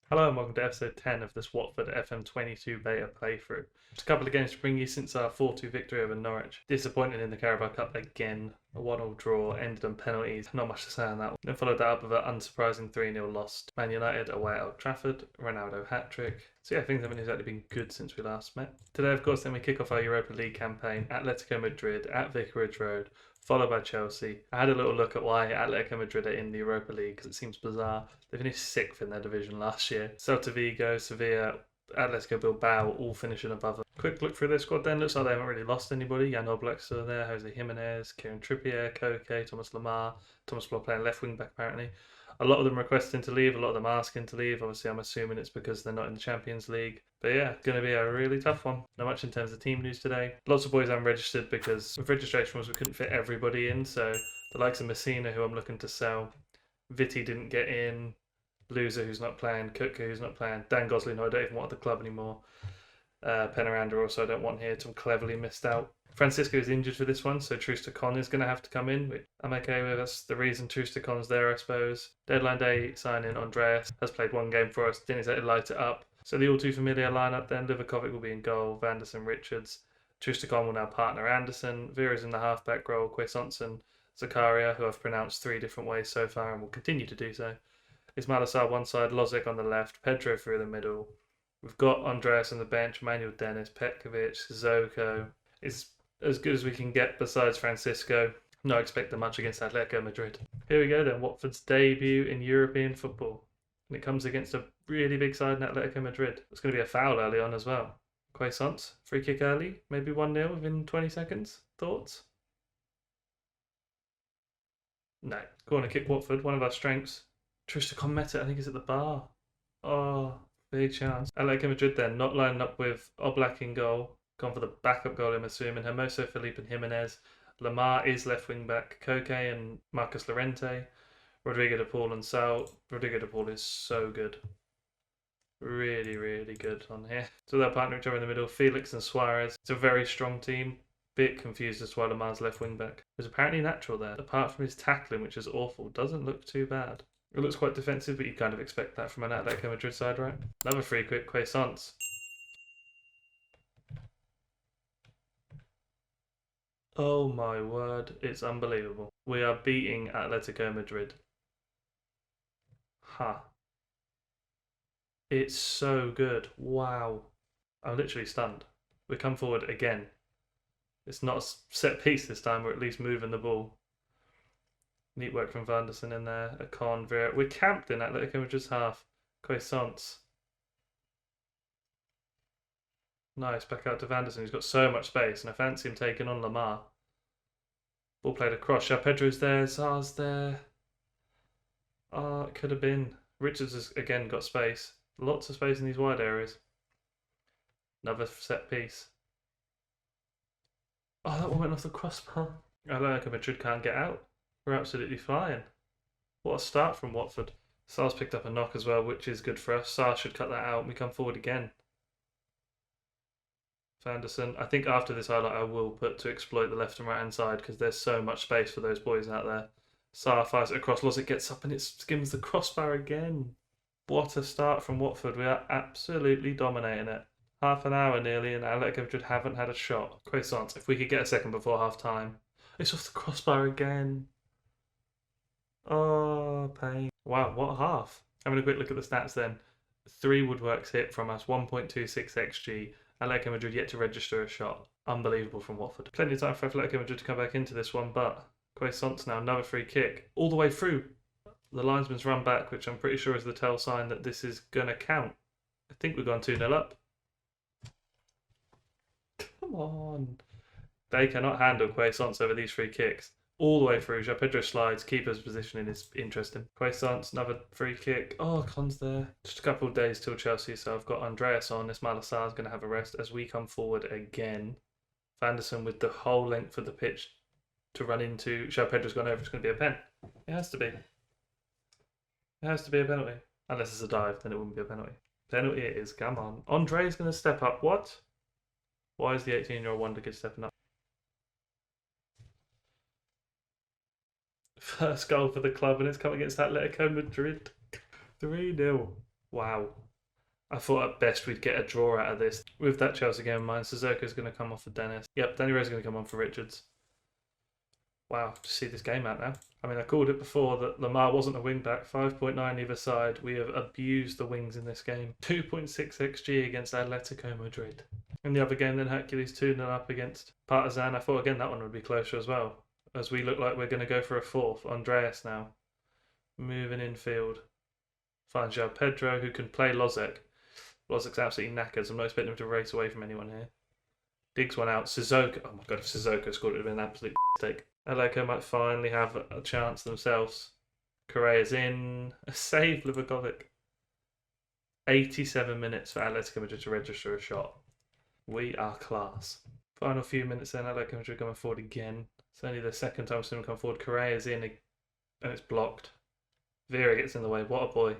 Hello and welcome to episode 10 of this Watford FM22 beta playthrough. Just a couple of games to bring you since our 4-2 victory over Norwich. Disappointed in the Carabao Cup again. A 1-1 draw, ended on penalties. Not much to say on that one. Then followed that up with an unsurprising 3-0 loss. Man United away at Old Trafford, Ronaldo hat-trick. So yeah, things haven't exactly been good since we last met. Today, of course, then we kick off our Europa League campaign. Atletico Madrid at Vicarage Road, followed by Chelsea. I had a little look at why Atletico Madrid are in the Europa League because it seems bizarre. They finished 6th in their division last year. Celta Vigo, Sevilla, Atletico Bilbao all finishing above them. Quick look through their squad then. Looks like they haven't really lost anybody. Jan Oblak's still there, Jose Jimenez, Kieran Trippier, Koke, Thomas Lemar. Thomas Bloch playing left wing back apparently. A lot of them requesting to leave, a lot of them asking to leave. Obviously, I'm assuming it's because they're not in the Champions League. But yeah, it's going to be a really tough one. Not much in terms of team news today. Lots of boys unregistered because with registration rules we couldn't fit everybody in. So the likes of Messina, who I'm looking to sell, Vitti didn't get in, Loser, who's not playing, Kutka, who's not playing, Dan Gosling, who I don't even want at the club anymore. Penaranda also I don't want here, so I'm cleverly missed out. Francisco is injured for this one, so Troost-Ekong is going to have to come in, which I'm okay with. That's the reason Troost-Ekong's there, I suppose. Deadline day signing, Andreas has played one game for us, didn't exactly light it up. So the all too familiar lineup then, Livakovic will be in goal, Vanderson, Richards. Troost-Ekong will now partner Anderson, Vera's in the half-back role, Quaisonson, Zakaria, who I've pronounced 3 different ways so far and will continue to do so. Ismail Assar one side, Lozic on the left, Pedro through the middle. We've got Andreas on the bench, Manuel Dennis, Petkovic, Zoko. It's as good as we can get besides Francisco. Not expecting much against Atletico Madrid. Here we go then, Watford's debut in European football. And it comes against a really big side in Atletico Madrid. It's going to be a foul early on as well. Quaisance, free kick early, maybe 1-0 within 20 seconds. Thoughts? No. Corner kick Watford, one of our strengths. Troost-Ekong met it, I think it's at the bar. Oh, big chance. Atletico Madrid then, not lining up with Oblak in goal. Gone for the backup goal, I'm assuming. Hermoso, Felipe and Jimenez. Lamar is left wing back. Koke and Marcus Llorente. Rodrigo de Paul and Sal. Rodrigo de Paul is so good. Really, really good on here. So they'll partner each other in the middle. Felix and Suarez. It's a very strong team. Bit confused as to why Lamar's left wing back. There's apparently natural there. Apart from his tackling, which is awful, doesn't look too bad. It looks quite defensive, but you kind of expect that from an Atletico Madrid side, right? Another free kick, Quaisance. Oh my word, it's unbelievable. We are beating Atletico Madrid. Ha. It's so good. Wow. I'm literally stunned. We come forward again. It's not a set piece this time, we're at least moving the ball. Neat work from Vanderson in there. A con, Vera. We're camped in Atletico Madrid's half. Quaisance. Nice, back out to Vanderson, who's got so much space, and I fancy him taking on Lamar. Ball played across. Pedro's there, Sar's there. Oh, it could have been. Richards has again got space. Lots of space in these wide areas. Another set piece. Oh, that one went off the crossbar. Atletico Madrid can't get out. We're absolutely flying. What a start from Watford. Sar's picked up a knock as well, which is good for us. Sar should cut that out and we come forward again. Vanderson. I think after this highlight I will put to exploit the left and right hand side because there's so much space for those boys out there. Sarr fires it across, Lozic gets up and it skims the crossbar again. What a start from Watford. We are absolutely dominating it. Half an hour nearly and Atletico Madrid haven't had a shot. Quaisance, if we could get a second before half time. It's off the crossbar again. Oh, pain. Wow, what a half. Having a quick look at the stats then. 3 woodworks hit from us, 1.26 xG. Atletico Madrid yet to register a shot. Unbelievable from Watford. Plenty of time for Atletico Madrid to come back into this one, but Quaisance now, another free kick. All the way through. The linesman's run back, which I'm pretty sure is the tell sign that this is going to count. I think we've gone 2-0 up. Come on. They cannot handle Quaisance over these free kicks. All the way through. Pedro slides. Keeper's positioning is interesting. Quaisance, another free kick. Oh, Con's there. Just a couple of days till Chelsea, so I've got Andreas on. Ismail Assar is going to have a rest as we come forward again. Vanderson with the whole length of the pitch to run into. Pedro's gone over. It's going to be a pen. It has to be. It has to be a penalty. Unless it's a dive, then it wouldn't be a penalty. Penalty it is. Come on. Andre's going to step up. What? Why is the 18-year-old wonder kid stepping up? First goal for the club and it's come against Atletico Madrid. 3-0. Wow. I thought at best we'd get a draw out of this. With that Chelsea game in mind, Sissoko's going to come off for Dennis. Yep, Danny Rowe's going to come on for Richards. Wow, to see this game out now. I mean, I called it before that Lamar wasn't a wing back. 5.9 either side. We have abused the wings in this game. 2.6 XG against Atletico Madrid. In the other game, then Hercules 2-0 up against Partizan. I thought again that one would be closer as well, as we look like we're going to go for a fourth. Andreas now moving infield. Finds João Pedro, who can play Lozek. Lozek's absolutely knackered, so I'm not expecting him to race away from anyone here. Digs one out. Sissoko. Oh my god, if Sissoko scored, it would have been an absolute mistake. Atletico might finally have a chance themselves. Correa's in. A save, Livakovic. 87 minutes for Atletico Madrid to register a shot. We are class. Final few minutes then, Atletico Madrid coming forward again. It's only the second time we've seen him come forward. Correa's in, and it's blocked. Vera gets in the way. What a boy.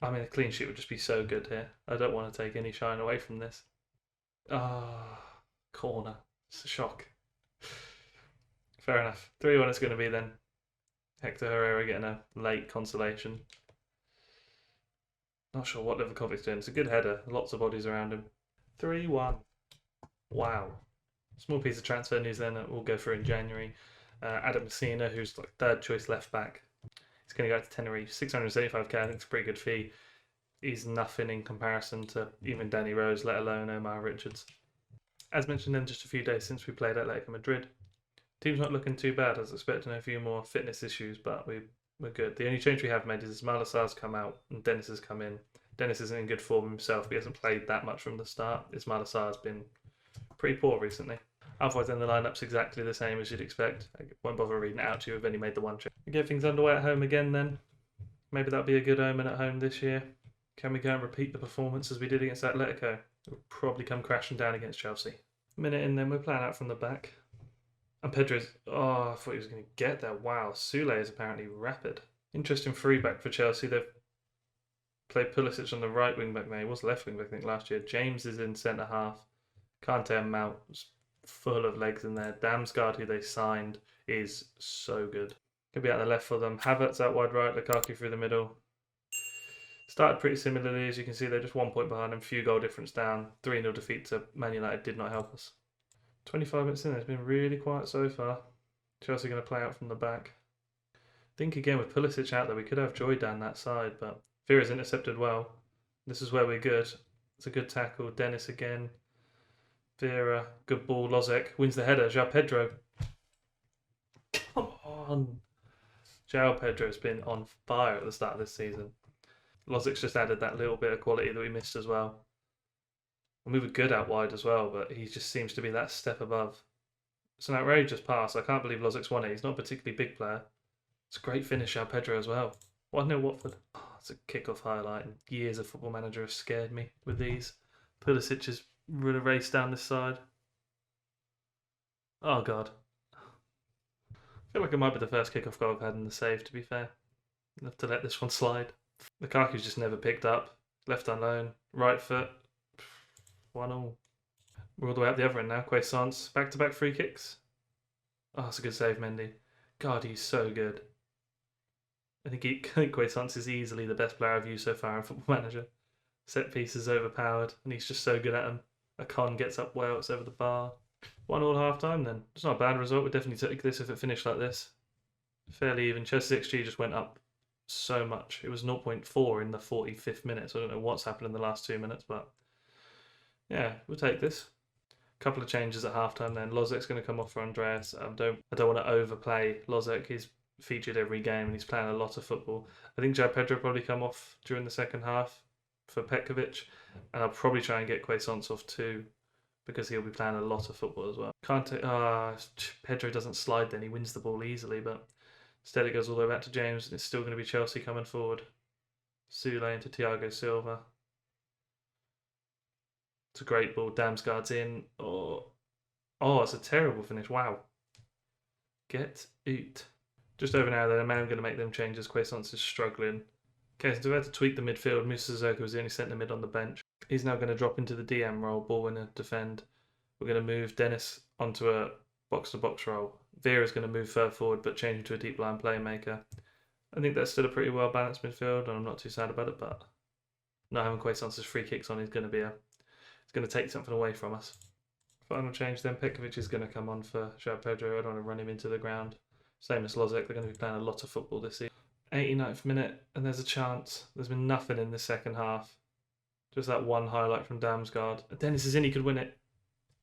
I mean, a clean sheet would just be so good here. I don't want to take any shine away from this. Corner. It's a shock. Fair enough. 3-1 it's going to be then. Hector Herrera getting a late consolation. Not sure what Livakovic's doing. It's a good header. Lots of bodies around him. 3-1. Wow. Small piece of transfer news then that we'll go through in January. Adam Messina, who's like third choice left back. He's going to go to Tenerife. 675k, I think it's a pretty good fee. He's nothing in comparison to even Danny Rose, let alone Omar Richards. As mentioned then, just a few days since we played Atletico Madrid. Team's not looking too bad. I was expecting a few more fitness issues, but we're good. The only change we have made is Ismaila Sarr's come out and Dennis has come in. Dennis isn't in good form himself. He hasn't played that much from the start. Ismaila Sarr's been pretty poor recently. Otherwise, then the lineup's exactly the same as you'd expect. I won't bother reading it out to you. We've only made the one change. We get things underway at home again then. Maybe that'll be a good omen at home this year. Can we go and repeat the performance as we did against Atletico? We'll probably come crashing down against Chelsea. Minute in then, we're playing out from the back. And Pedro's... Oh, I thought he was going to get there. Wow, Sule is apparently rapid. Interesting free back for Chelsea. They've played Pulisic on the right wing back now. He was left wing back, I think, last year. James is in centre half. Kante and Mount full of legs in there. Damsgaard, who they signed, is so good. Could be out the left for them. Havertz out wide right. Lukaku through the middle. Started pretty similarly, as you can see. They're just 1 point behind them. Few goal difference down. 3-0 defeat to Man United did not help us. 25 minutes in, it's been really quiet so far. Chelsea going to play out from the back. I think again with Pulisic out there, we could have joy down that side, but Vera's intercepted well. This is where we're good. It's a good tackle. Dennis again. Vera, good ball. Lozek wins the header. João Pedro. Come on. João Pedro's been on fire at the start of this season. Lozek's just added that little bit of quality that we missed as well. And we were good out wide as well, but he just seems to be that step above. It's an outrageous pass. I can't believe Lozek's won it. He's not a particularly big player. It's a great finish, João Pedro as well. 1-0 Watford. Oh, it's a kick-off highlight. And years of Football Manager have scared me with these. Pulisic has really raced down this side. Oh, God. I feel like it might be the first kick-off goal I've had in the save, to be fair. I'll have to let this one slide. Lukaku's just never picked up. Left on loan. Right foot. 1-1. We're all the way up the other end now. Quaisance. Back-to-back free kicks. Oh, that's a good save, Mendy. God, he's so good. I think Quaisance is easily the best player I've used so far in Football Manager. Set pieces overpowered, and he's just so good at them. A con gets up well, it's over the bar. 1-1 half-time then. It's not a bad result. We'd definitely take this if it finished like this. Fairly even. Chelsea's XG just went up so much. It was 0.4 in the 45th minute, so I don't know what's happened in the last 2 minutes, but yeah, we'll take this. A couple of changes at halftime then. Lozek's going to come off for Andreas. I don't want to overplay Lozek. He's featured every game and he's playing a lot of football. I think João Pedro will probably come off during the second half for Petkovic, and I'll probably try and get Quaisance off too because he'll be playing a lot of football as well. Pedro doesn't slide then. He wins the ball easily, but instead it goes all the way back to James and it's still going to be Chelsea coming forward. Sule into Thiago Silva. It's a great ball. Damsgaard's in. Oh, it's a terrible finish. Wow. Get out. Just over now, then, a man going to make them changes. Quaisance is struggling. Okay, so we had to tweak the midfield. Musa Sissoko was the only centre mid on the bench. He's now going to drop into the DM role, ball winner, defend. We're going to move Dennis onto a box-to-box role. Vera's going to move further forward, but change him to a deep line playmaker. I think that's still a pretty well balanced midfield, and I'm not too sad about it. But not having Quaison's free kicks on is going to be it's going to take something away from us. Final change then. Petkovic is going to come on for João Pedro. I don't want to run him into the ground. Same as Lozek. They're going to be playing a lot of football this season. 89th minute, and there's a chance. There's been nothing in the second half. Just that one highlight from Damsgaard. Dennis Zini could win it.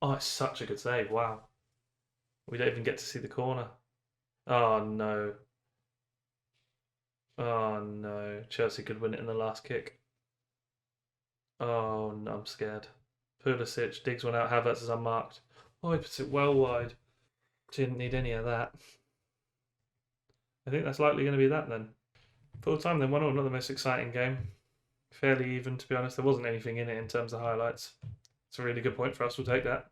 Oh, it's such a good save. Wow. We don't even get to see the corner. Oh, no. Oh, no. Chelsea could win it in the last kick. Oh, no, I'm scared. Pulisic digs one out. Havertz is unmarked. Oh, he puts it well wide. Didn't need any of that. I think that's likely going to be that then. Full time then, 1-1, not the most exciting game. Fairly even, to be honest. There wasn't anything in it in terms of highlights. It's a really good point for us. We'll take that.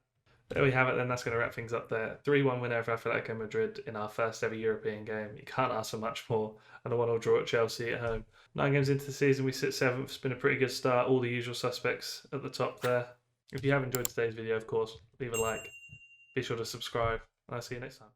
There we have it then. That's going to wrap things up there. 3-1 win over Atletico Madrid in our first ever European game. You can't ask for much more. And a 1-1 draw at Chelsea at home. 9 games into the season, we sit 7th. It's been a pretty good start. All the usual suspects at the top there. If you have enjoyed today's video, of course, leave a like. Be sure to subscribe. And I'll see you next time.